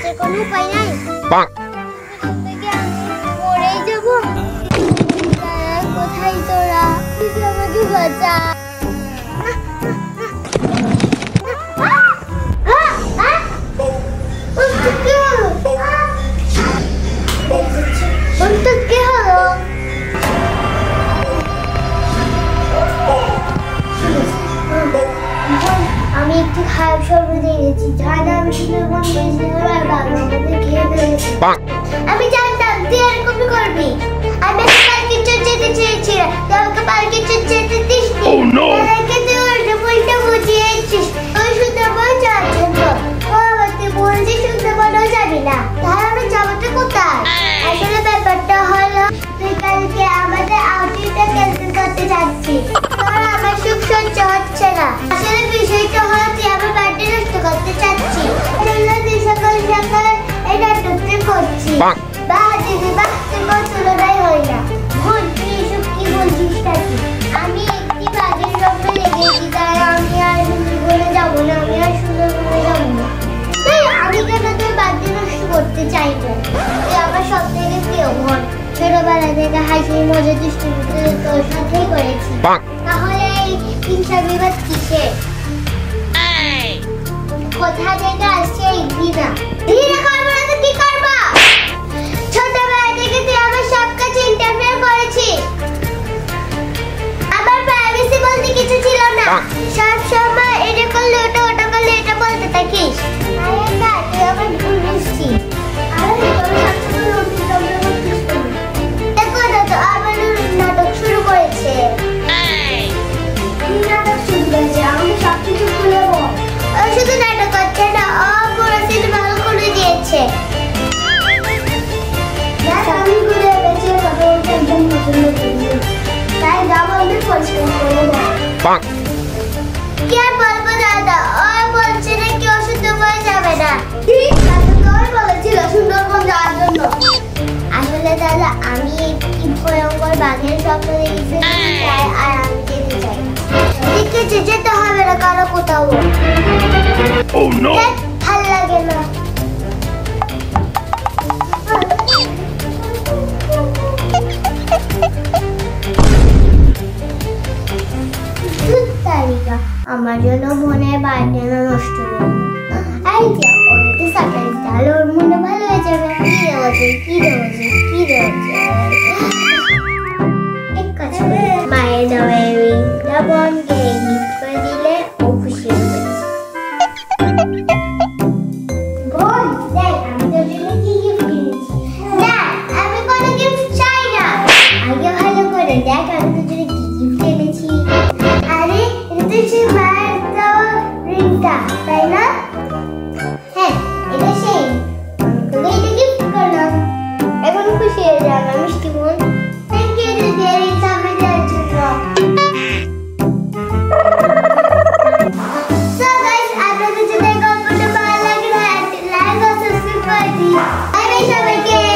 বাঁচার কোনো উপায় নাই। মরেই যাবো। কোথায় তোরা? আমাকে বাঁচা। আমি একটি খারাপ স্বপ্ন দেখেছি, যার নাম সুন্দরবন খেয়ে ফেলেছে। আমি জানতাম তুই এরকমই করবি। আমি পার্কে যেতে চেয়েছিলাম, তুই আমাকে পার্কে যেতে দিসনি। তুই উল্টো বুঝিয়েছিস ওই সুন্দরবন যাওয়ার জন্য। তুই বলছি সুন্দরবনও যাবি না, তাহলে আমরা যাবোটা কোথায়? আসলে ব্যাপারটা হলো তুই কালকে আমাদের আউটিংটা ক্যান্সেল করতে যাচ্ছিস। আমার সুখ সহ্য হচ্ছে না। আসলে বিষয়টা হলো তুই আমার বাড়িতে নষ্ট করতে চাচ্ছিস। তুই সকাল সকাল এই নাটকটা করছিস। বাহ দিদি বাহ, তোর কোনো তুলনাই হয় না। ভুল, তুই এসব কি বলছিস নাকি? আমি একটি বাজে স্বপ্ন দেখেছি, তাই আমি আর সুন্দরবনে যাবো না। আমি আর সুন্দরবনে যাবো না। আমি কেন তোর বাড়িতে নষ্ট করতে চাইবো? তুই আমার সব থেকে প্রিয় ঘর। ছোটবেলা থেকে হাসি মজা দুষ্টু তোর সাথেই করেছি। তাহলে এই হিংসা বিবাদ কিসের? কোথা থেকে আসছে এই ঘৃণা? ঘৃণা করবো না তো কি করবো? ছোটবেলা থেকে তুই আমার সব কাজে ইন্টারফেয়ার করেছিস। আমার প্রাইভেসি বলতে কিছু ছিল না। সব সময় এটা করলে ওটা, ওটা করলে এটা বলতে থাকিস। আরে না, তুই আমার ভুল বুঝছিস। দেখো না তো আবার নাটক শুরু করেছে। নাটক শুরু করেছে, আমি সব কিছু ভুলে যাবো। ও শুধু নাটক করছে না, ও পুরো সিনেমা হল করে দিয়েছে। আমি ঘুরে বেঁচে কথা বলতে একদম পছন্দ করি, তাই যা বলবে পরিষ্কার করে দাও। কি আর বলবো দাদা, ও বলছে না কি ও সুন্দরবন যাবে না। তোর বলেছিল সুন্দরবন যাওয়ার জন্য। আসলে দাদা আমি একটি ভয়ঙ্কর বাঘের স্বপ্ন দেখেছি, তাই আর আমি যেতে চাই না। দেখেছি যেতে হবে না কারো কোথাও। ভাল লাগে না। আমার জন্য মনে বাড়িতে নষ্ট হয়ে আইডিয়া ওইতে সারপ্রাইজ তাহলে ওর মনে ভালো হয়ে যাবে। কি রয়েছে কি রয়েছে কি রয়েছে এক কাজ করে মায়ের নামে রিংটা বোনকে গিফট করে দিলে ও খুশি হবে। বোন দেখ আমি তোর জন্য কি গিফট কিনেছি। না আমি কোনো গিফট চাই না। আগে ভালো করে দেখ আমি তোর জন্য কি গিফট এনেছি। আরে এটা সেই মায়ের দেওয়া রিংটা, তাই না? হ্যাঁ এটা সেই। তোকে এটা গিফট করলাম, এখন খুশি হয়ে যা আমার মিষ্টি বোন। থ্যাংক ইউ দিদি এই রিংটা আমার দেওয়ার জন্য। সো গাইস আপনাদের যদি গল্পটা ভালো লাগে লাইক ও সাবস্ক্রাইব করে দিন। বাই বাই সবাইকে।